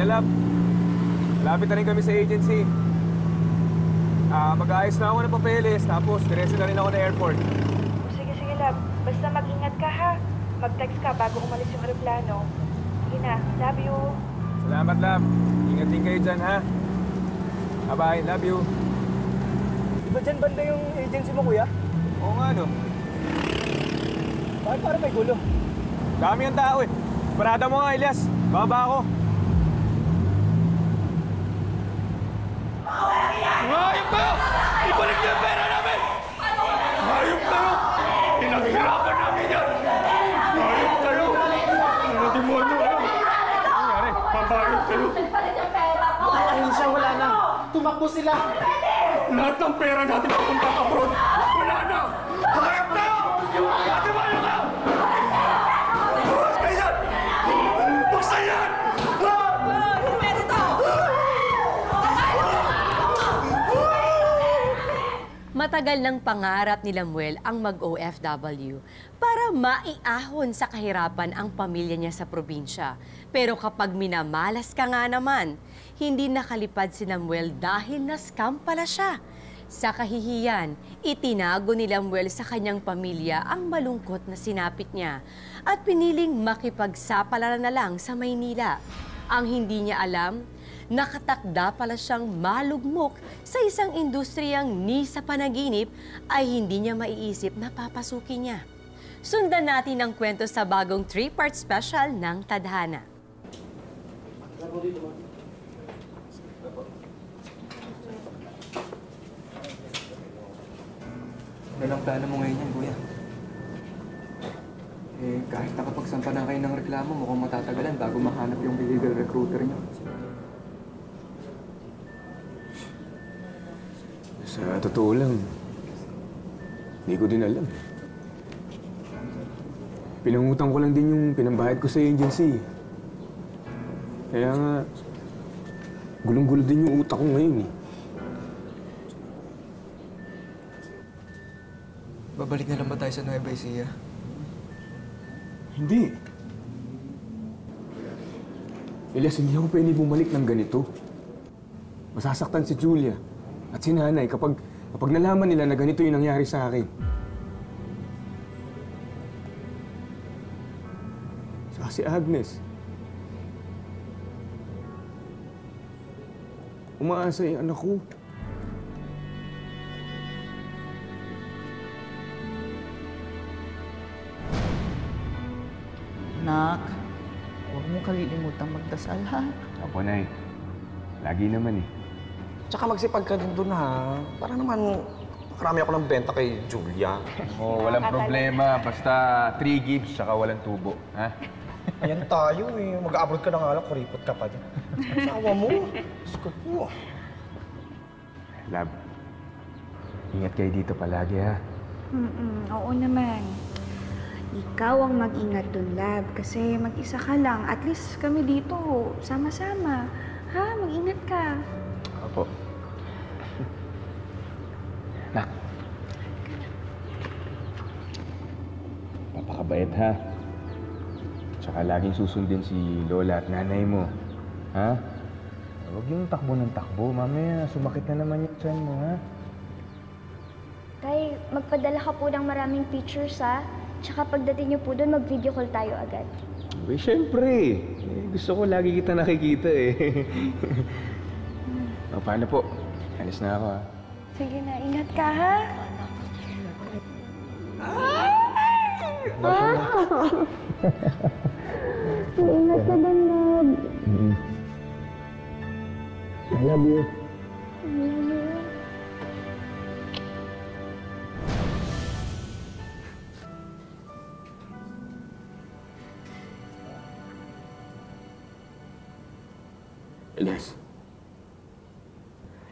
na, love. Malapit na rin kami sa agency. Mag-aayos na ako ng papeles, tapos diretso na rin ako na airport. Sige, love. Basta mag-ingat ka, ha? Mag-text ka bago umalis yung aeroplano. Sige na. Love you. Salamat, love. Ingat din kayo dyan, ha? Bye-bye. Love you. Di ba dyan banda yung agency mo, kuya? Oo nga, no? Bakit parang may gulo? Dami ang tao, eh. Parada mo nga, Elias. Bababa ako. Hayop kayo! Ibalik niyo ang pera namin! Hayop kayo! Pinaghirapan namin yan! Hayop kayo! Ano demonyo kayo? Ano nangyari? Papayop kayo! Ayun siya, wala na. Tumakbo sila. Lahat ng pera natin papunta abroad! Wala na! Hayop kayo! Ano ba yun kayo? Bukas kayo yan! Buksan yan! Matagal ng pangarap ni Lamuel ang mag-OFW para maiahon sa kahirapan ang pamilya niya sa probinsya. Pero kapag minamalas ka nga naman, hindi nakalipad si Lamuel dahil na-scam pala siya. Sa kahihiyan, itinago ni Lamuel sa kanyang pamilya ang malungkot na sinapit niya at piniling makipagsapalaran na lang sa Maynila. Ang hindi niya alam, nakatakda pala siyang malugmok sa isang industriyang ni sa panaginip ay hindi niya maiisip na papasukin niya. Sundan natin ang kwento sa bagong 3-part special ng Tadhana. Ano ang plano mo ngayon yan, kuya? Kahit nakapagsampa na kayo ng reklamo, mukhang matatagalan bago mahanap yung illegal recruiter niyo. Sa totoo lang, hindi ko din alam. Pinangutang ko lang din yung pinambayad ko sa agency. Kaya nga, gulong-gulo din yung utak ko ngayon, eh. Babalik na lang ba tayo sa Nueva Ecija? Hindi. Elias, hindi ako pwede bumalik ng ganito. Masasaktan si Julia at si nanay kapag nalaman nila na ganito yung nangyari sa akin. Saka si Agnes. Umaasa yung anak ko. Nak, huwag mo kalilimutang magdasal, ha? Opo, Nay. Lagi naman, eh. Tsaka magsipag ka din doon, ha? Para naman makarami ako ng benta kay Julia. Oo, walang problema. Basta 3 gigs, tsaka walang tubo. Ha? Ayan tayo, eh. Mag-abroad ka na nga lang, kuripot ka pa din. Asawa mo. Skot mo. Lab, ingat kayo dito palagi, ha? Oo naman. Ikaw ang mag-ingat dun, love. Kasi mag-isa ka lang. At least kami dito, sama-sama. Ha? Mag-ingat ka. Opo. Nak. Papakabait, ha? Tsaka laging susundin si Lola at nanay mo. Ha? Huwag yung takbo ng takbo. Mamaya, sumakit na naman yung tiyan mo, ha? Tay, magpadala ka po ng maraming pictures, ha? Tsaka pagdating niyo po doon, mag-video call tayo agad. Eh, syempre. Gusto ko lagi kita nakikita, eh. O, paano po? Alis na ako, ha? Sige na, ingat ka, ha? Ingat ka din, love. I love you. I love you. Elias,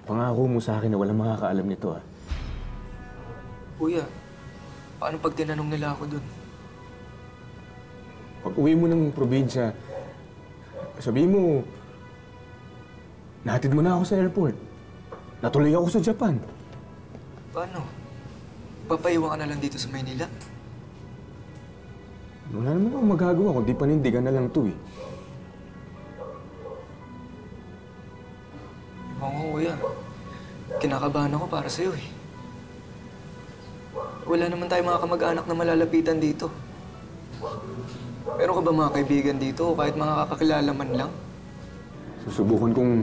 pangako mo sa akin na walang makakaalam nito, ha? Kuya, paano pag tinanong nila ako doon? Pag uwi mo ng probinsya, sabihin mo, nahatid mo na ako sa airport. Natuloy ako sa Japan. Paano? Papaiwan ka na lang dito sa Maynila? Wala naman ako magagawa kundi panindigan na lang to, eh. Oo, kuya. Kinakabahan ako para sa'yo eh. Wala naman tayong mga kamag-anak na malalapitan dito. Meron ka ba mga kaibigan dito o kahit mga kakakilala man lang? Susubukan kong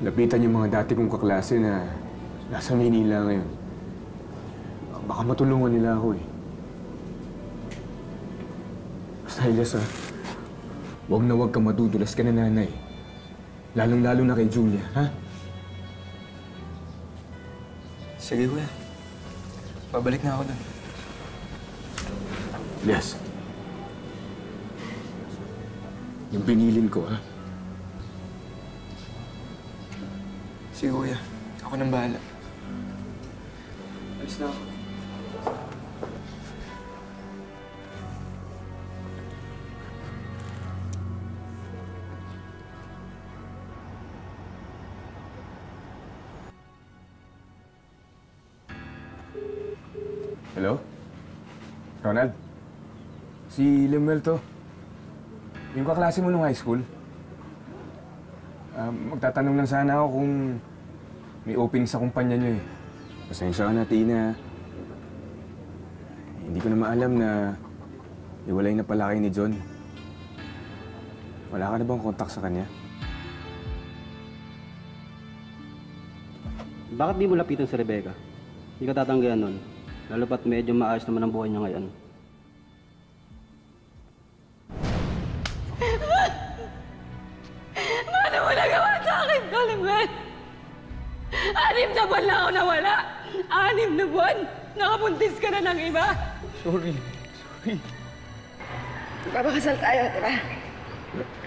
lapitan yung mga dati kong kaklase na nasa Maynila ngayon. Baka matulungan nila ako eh. Basta Elias huwag na huwag ka madudulas ka na nanay. Lalong-lalo na kay Julia, ha? Sige, kuya. Babalik na ako dun. Elias. Yung pinilin ko, ha? Sige, kuya. Ako nang bahala. Alis na ako. Hello? Ronald? Si Lemuel to. Yung kaklase mo nung high school. Magtatanong lang sana ako kung may opening sa kumpanya niyo eh. Pasensya ka na, Tina. Hindi ko na maalam na iwalay na pala kayo ni John. Wala ka na bang contact sa kanya? Bakit di mo lapitan si Rebecca? Hindi ka tatanggihan nun. Lalo pat medyo maayos naman ang buhay niya ngayon. Paano mo nagawa sa akin, Kaliman? 6 na buwan na ako nawala. 6 na buwan. Nakabuntis ka na ng iba. Sorry. Papakasal tayo, diba?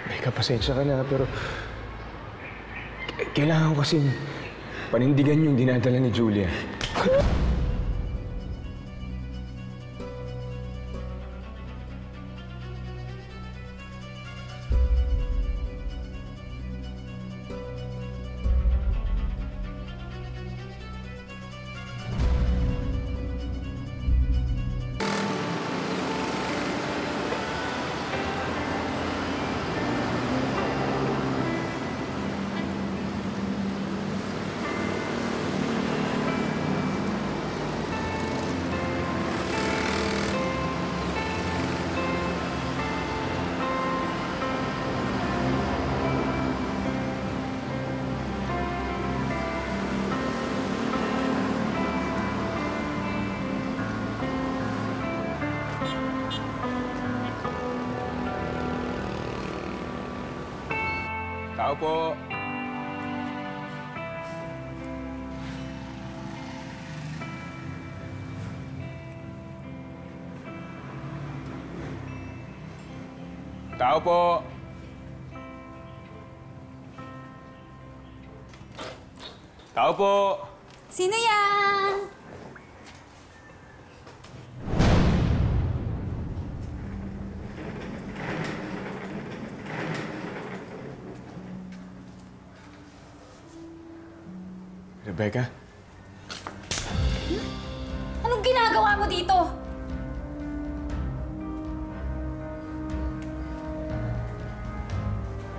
Becca, pasensya ka na, pero kailangan ko kasing panindigan yung dinadala ni Julia. Tao po. Tao po. Tao po. Sino yan? Rebecca? Anong ginagawa mo dito?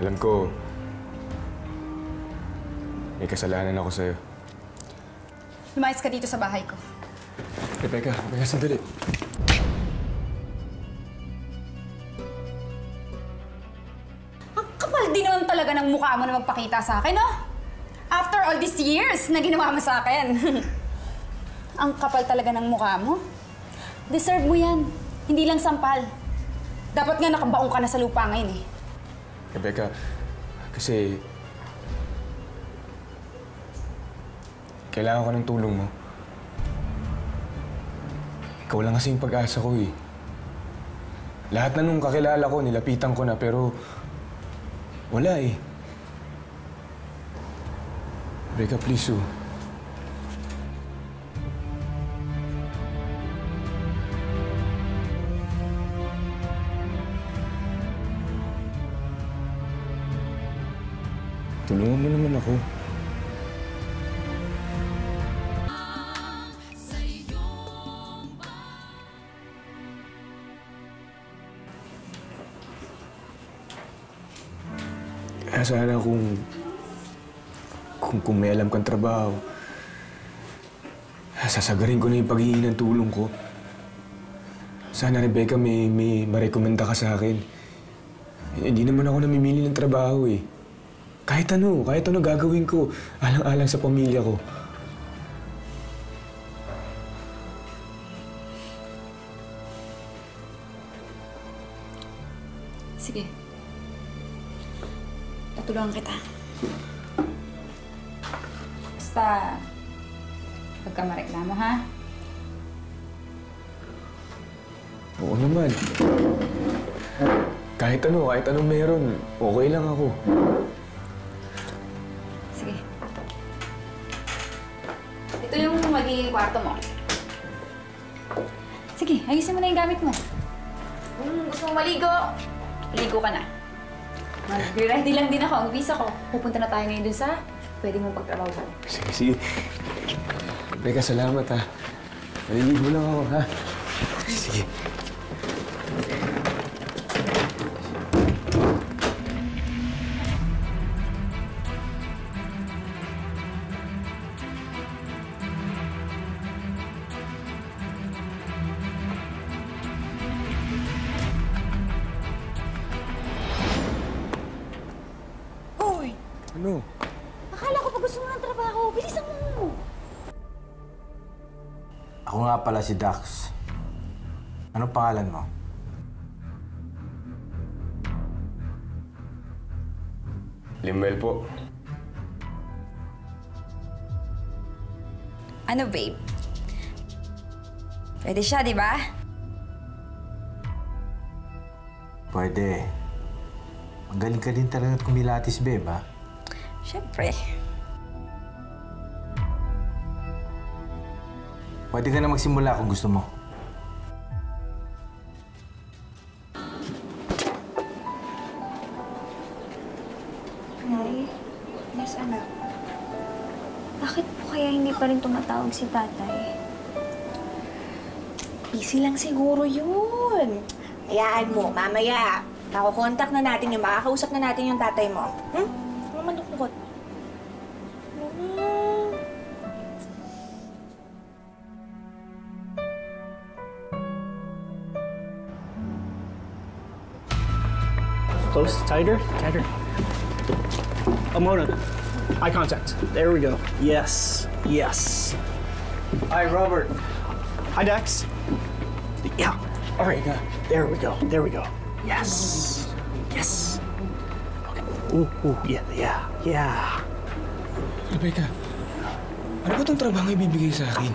Alam ko, may kasalanan ako sa'yo. Lumayas ka dito sa bahay ko. Rebecca, sandali. Ang kapal din naman talaga ng mukha mo na magpakita sa akin, no? After all these years na ginawa mo sa akin. Ang kapal talaga ng mukha mo. Deserve mo yan. Hindi lang sampal. Dapat nga nakabaong ka na sa lupa ngayon eh. Rebecca, kasi kailangan ko ng tulong mo. Ikaw lang kasi yung pag-asa ko eh. Lahat na nung kakilala ko, nilapitan ko na pero wala eh. Rebecca, please tulungan mo naman ako. Kaya sana kung kung may alam kang trabaho, sasagarin ko na yung paghihingi ng tulong ko. Sana, Rebecca, may marekomenda ka sa akin. Hindi naman ako namimili ng trabaho eh. Kahit ano gagawin ko, alang-alang sa pamilya ko. Sige. Tutulungan kita. Basta, huwag ka mareklamo, ha? Oo naman. Kahit anong meron, okay lang ako. Sige. Ito yung magiging kwarto mo. Sige, ayusin mo na yung gamit mo. Kung gusto mong maligo, ligo ka na. Mag-ready lang din ako, ang visa ko. Pupunta na tayo ngayon dun sa pwede mong pagtrabaho. Sige. Rebecca, salamat ha. Maliligo lang ako ha. Sige. Ano? Akala ko pa gusto mo ng trabaho. Bilisan mo! Ako nga pala si Dax. Anong pangalan mo? Limuel po. Ano, babe? Pwede siya, di ba? Pwede. Magaling ka din talaga at kumilatis, babe, ha? Siyempre. Pwede ka na magsimula kung gusto mo. Nay? Yes, anak. Bakit po kaya hindi pa rin tumatawag si tatay? Busy lang siguro yun. Hayaan mo, mamaya. Nakukontak na natin yung makakausap na natin yung tatay mo. Ano malungkot? Close, tighter. Mona, eye contact. There we go. Yes. Hi, Robert. Hi, Dex. Yeah. All right. There we go. Yes. Okay. Ooh, yeah. Rebecca, ano ba itong trabaho ibibigay sa akin?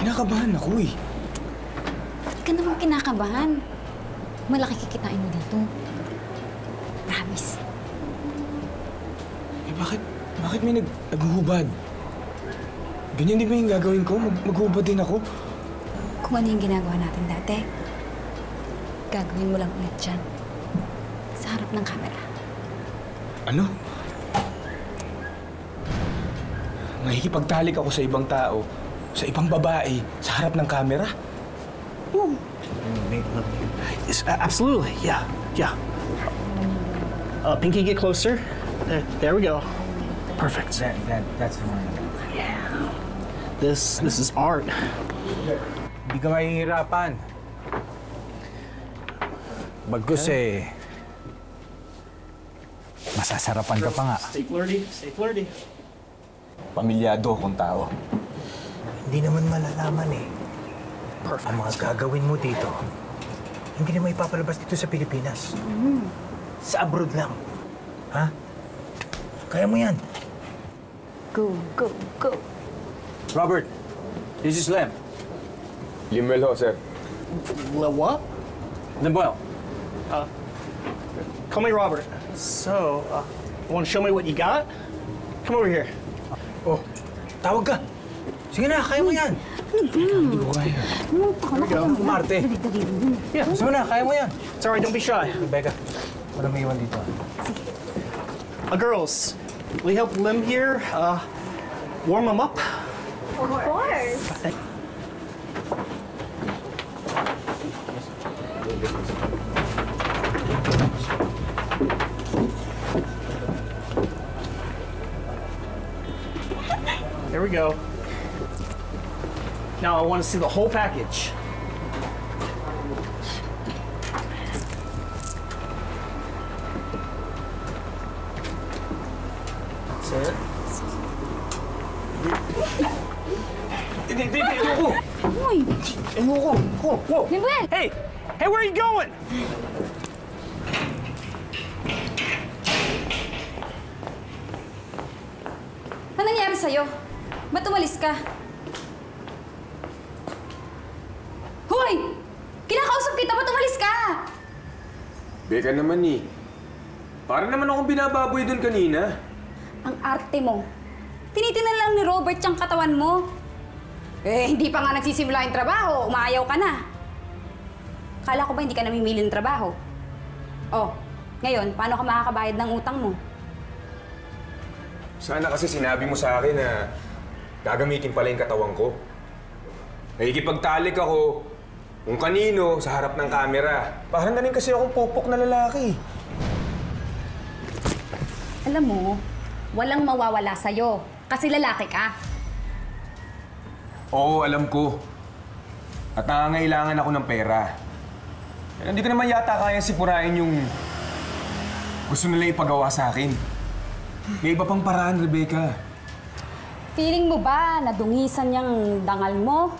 Kinakabahan ako eh. Hindi ka naman kinakabahan. Malaki kikitain mo dito. Promise. Eh bakit may naghuhubad? Ganyan din ba yung gagawin ko? Maghubad din ako? Kung ano yung ginagawa natin dati, gagawin mo lang ulit dyan. Sa harap ng camera. Ano? Makikipagtalik ako sa ibang tao, sa ibang babae, sa harap ng camera? Yes, absolutely. Yeah. Pinky, get closer. There we go. Perfect. That's the one. Yeah. This is art. Hindi ka mahihirapan. Bagkus masasarapan ka pa nga. Stay flirty. Pamilyado akong tao. Hindi naman malalaman eh. Perfect. Ang mga gagawin mo dito, hindi naman ipapalabas dito sa Pilipinas. Sa abroad lang. Ha? Kaya mo yan. Go. Robert, this is Lem. Limuel ho, sir. What? Lemuel. Call me Robert. So, want to show me what you got? Come over here. Oh, tawag ka. Sige na, kaya mo yan. Hindi ko kaya. There we go. Marte. Yeah. Sige na, kaya mo yan. It's all right. Don't be shy. Rebecca, wala may iwan dito. Girls, will you help Lim here warm him up? Of course. we go. Now I want to see the whole package. That's it. Ayoko! Uy! Ayoko! Whoa! Limuel! Hey! Hey, where are you going? Ano nangyari sa'yo? Ba't umalis ka? Hoy! Kinakausap kita, ba't umalis ka? Beka naman eh. Para naman akong binababoy doon kanina. Ang arte mo. Tinitingnan lang ni Robert yung katawan mo. Eh, hindi pa nga nagsisimula yung trabaho. Umaayaw ka na. Kala ko ba hindi ka namimili ng trabaho? Oh, ngayon, paano ka makakabayad ng utang mo? Sana kasi sinabi mo sa akin na gagamitin pala yung katawan ko. Nakikipagtalik ako kung kanino sa harap ng kamera. Parang na rin kasi akong popok na lalaki. Alam mo, walang mawawala sa'yo. Kasi lalaki ka. Oo, alam ko. At nangangailangan ako ng pera. Pero hindi ko naman yata kaya sipurain yung gusto nila ipagawa sa akin. May iba pang paraan, Rebecca. Feeling mo ba nadungisan yung dangal mo?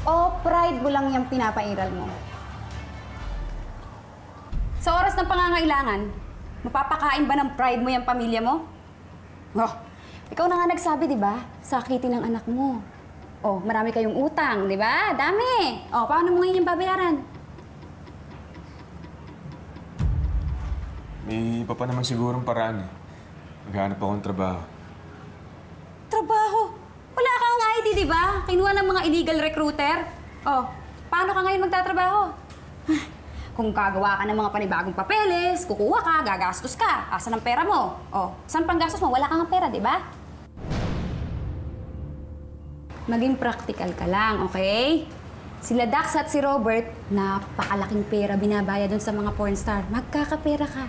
O pride mo lang yung pinapairal mo? Sa oras ng pangangailangan, mapapakain ba ng pride mo yung pamilya mo? Oh, ikaw na nga nagsabi, di ba? Sakitin ng anak mo. Oh, marami kayong utang, di ba? Dami! Oh, paano mo ngayon yung babayaran? May iba pa naman sigurong paraan eh. Maghanap akong trabaho. Trabaho? Wala kang ID, di ba? Kinuha ng mga illegal recruiter. Oh, paano ka ngayon magtatrabaho? Kung gagawa ka ng mga panibagong papeles, kukuha ka, gagastos ka. Asan ang pera mo? Oh, saan pang gastos mo? Wala kang pera, di ba? Maging practical ka lang, okay? Sila Dax at si Robert, napakalaking pera binabaya dun sa mga porn star. Magkakapera ka.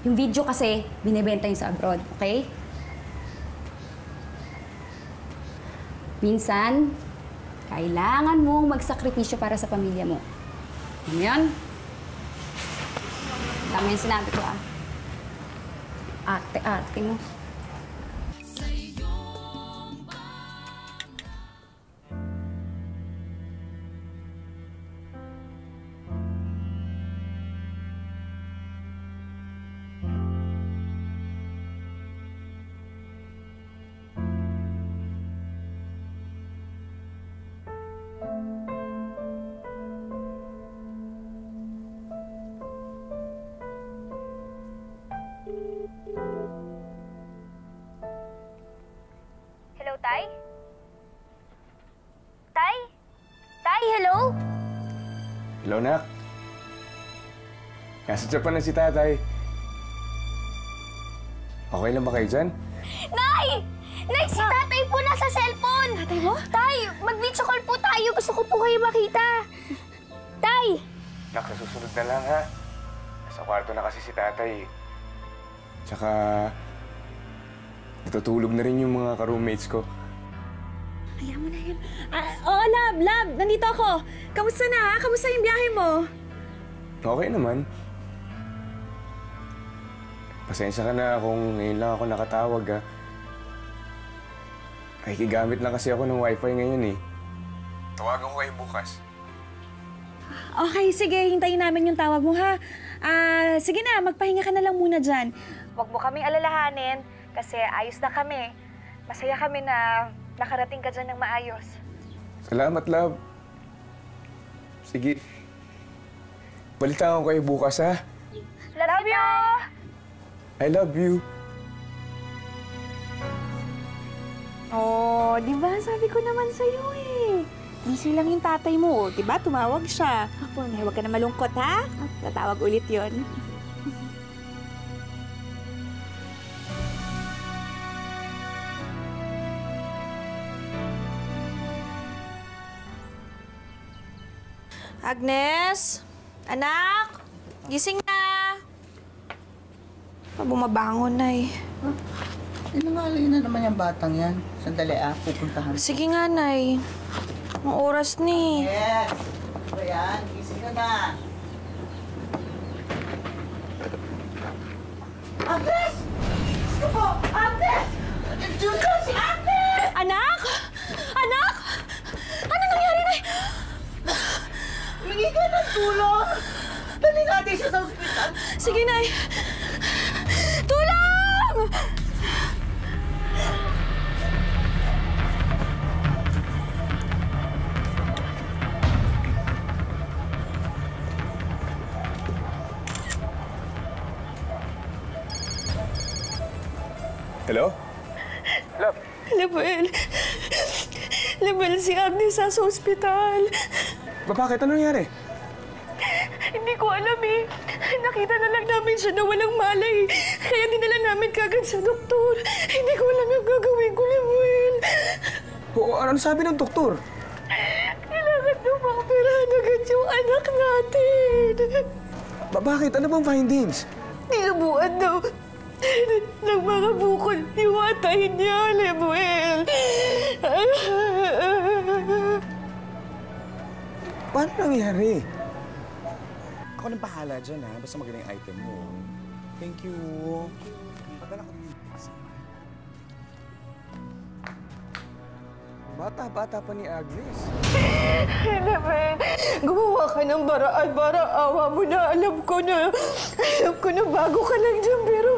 Yung video kasi, binibenta yun sa abroad, okay? Minsan, kailangan mong magsakripisyo para sa pamilya mo. Ano yan? Tama yung sinabi ko, ah. Arte-arte mo. Hello, Tay? Tay? Tay, hello? Hello, Nak. Nasa Japan na si Tatay. Okay lang ba kayo dyan? Nay! Nay, si Tatay po nasa cellphone! Tatay mo? Tay, mag-video call po tayo. Gusto ko po kayo makita. Tay! Nak, sa susunod na lang, ha? Nasa kwarto na kasi si Tatay. Tsaka, natutulog na rin yung mga ka-roommates ko. Hayaan mo na yun. Oo, Lab. Nandito ako. Kamusta na, ha? Kamusta yung biyahe mo? Okay naman. Pasensya ka na kung ngayon lang ako nakatawag, ha? Nakikigamit na kasi ako ng wifi ngayon, eh. Tawagan ko kayo bukas. Okay, sige. Hintayin namin yung tawag mo, ha? Sige na, magpahinga ka na lang muna dyan. Huwag mo kaming alalahanin kasi ayos na kami. Masaya kami na nakarating ka dyan ng maayos. Salamat, love. Sige. Balitaan ko kayo bukas, ha? Love you! I love you. Oh, di ba? Sabi ko naman sa'yo eh. Busy lang yung tatay mo, di ba? Tumawag siya. Ay, huwag ka na malungkot, ha? Tatawag ulit yon. Agnes? Anak? Gising na! Bumabangon na eh. Sinungaling na naman yung batang yan. Sandali pupuntahan. Sige nga, Nay. Ang oras ni. Yes! Ano yan? Gising ka na. Agnes! Gusto ko! Agnes! Diyan ka si Agnes! Anak! Anak! Ano nangyari, Nay? Humingi ka ng tulong! Dali natin siya sa ospital! Sige, Nay. Tulong! Hello? Love. Lebel. Lebel, si Agnes sa ospital. Bakit? Ano nangyari? Hindi ko alam eh. Nakita na lang namin siya na walang malay. Kaya dinala namin kagad sa doktor. Hindi ko alam yung gagawin ko, Lemuel. Ano sabi ng doktor? Kailangan na maoperahan agad yung anak natin. Bakit? Ano bang findings? Nilabuan daw ng mga bukol yung atay niya, Lemuel. Paano nangyari? Ako nang bahala dyan, ha? Basta magaling item mo. Thank you. Padala ko dito. Bata-bata pa ni Agnes. Lemuel, gumawa ka ng baraan para awa mo na. Alam ko na bago ka lang dyan, pero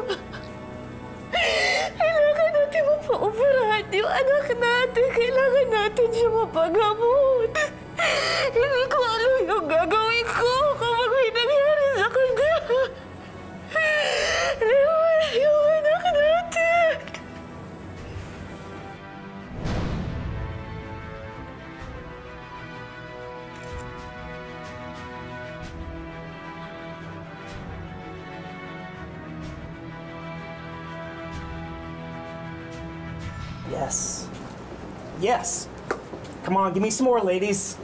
kailangan natin mapaoperahan yung anak natin. Kailangan natin siya mapagamot. Hindi ko alam yung gagawin ko kapag may nangyari sa kanya. Lemuel, yung anak natin. Yes. Yes. Come on, give me some more, ladies.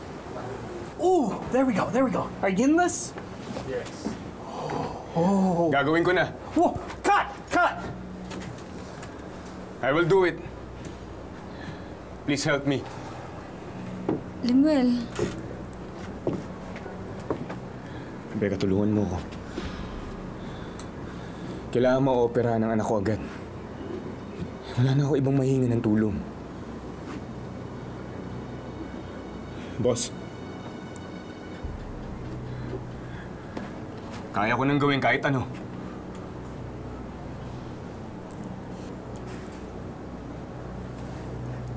Ooh, there we go, there we go. Are you in this? Yes. Oh. Gagawin ko na. Whoa, cut, cut. I will do it. Please help me. Lemuel. Becca, tulungan mo ko. Kailangan ma-opera ng anak ko agad. Wala na ako ibang mahinga ng tulong. Boss. Kaya ko nang gawin kahit ano.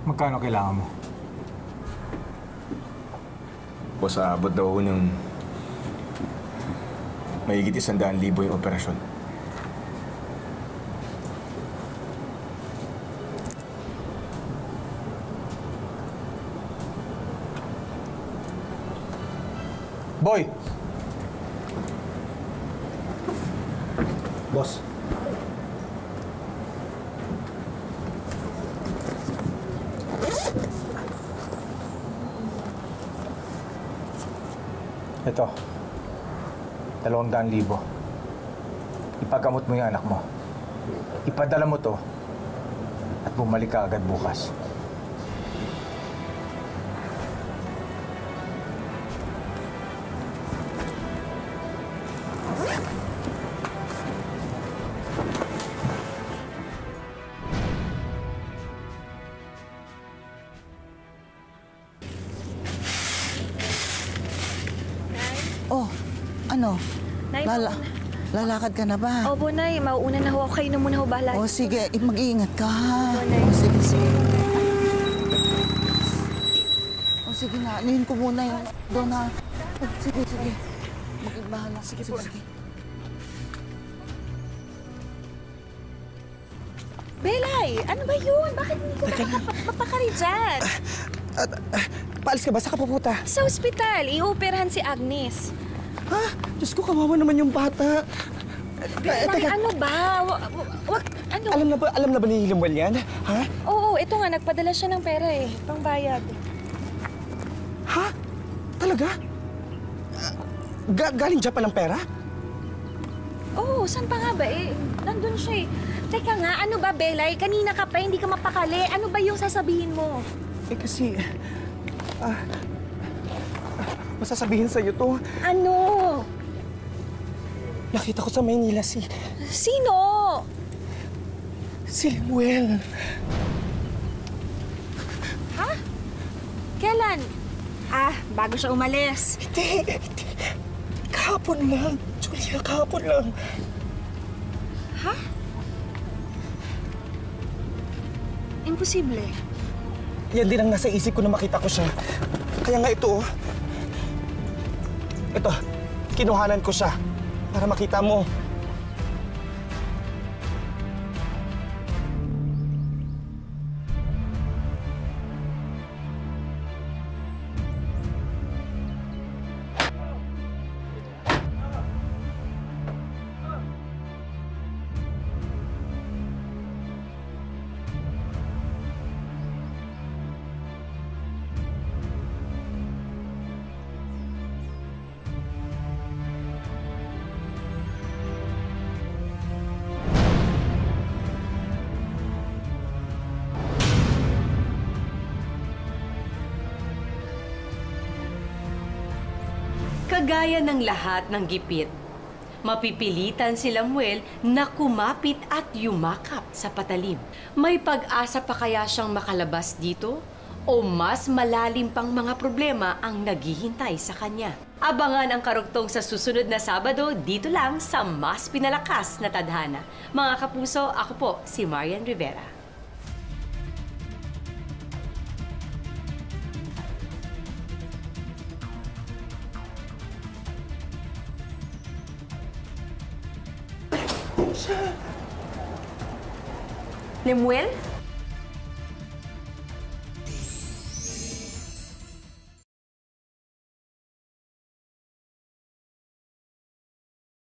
Magkano kailangan mo? Boss, aabot daw ako ng mahigit 100,000 yung operasyon. Boy! Boss. Ito. 200,000. Ipagamot mo yung anak mo. Ipadala mo to at bumalik ka agad bukas. Oh, ano? Nay, Lalakad ka na ba? Opo, Nay. Mauuna na ho ako. Kayo na muna ho bahala. Oh, sige. Mag-iingat ka, ha? Opo, Nay. Oh, sige, sige. Oh, sige na. Anuhin ko muna yung doon, ha? Oh, sige, sige. Mag-bahala. Sige, sige, sige. Belay! Ano ba yun? Bakit hindi ka nakapapakari dyan? Paalis ka ba? Saan ka pupunta? Sa ospital. I-operahan si Agnes. Ha? Diyos ko, kawawa naman yung bata. Belay, ano ba? Ano? Alam na ba ni Lemuel yan? Ha? Oo, ito nga. Nagpadala siya ng pera eh. Pangbayad. Ha? Talaga? Galing Japan ang pera? Oo, saan pa nga ba eh? Nandun siya eh. Teka nga, ano ba, Belay? Kanina ka pa, hindi ka mapakali. Ano ba yung sasabihin mo? Eh kasi... masasabihin sa'yo to. Ano? Nakita ko sa Maynila si Sino? Lemuel. Ha? Kailan? Bago siya umalis. Hindi. Kahapon lang. Julia, kahapon lang. Ha? Imposible. Yan din ang nasa isip ko na makita ko siya. Kaya nga ito, ito, kinuhanan ko siya para makita mo. Kagaya ng lahat ng gipit, mapipilitan si Lemuel na kumapit at yumakap sa patalim. May pag-asa pa kaya siyang makalabas dito? O mas malalim pang mga problema ang naghihintay sa kanya? Abangan ang karugtong sa susunod na Sabado dito lang sa mas pinalakas na tadhana. Mga kapuso, ako po si Marian Rivera. Lemuel?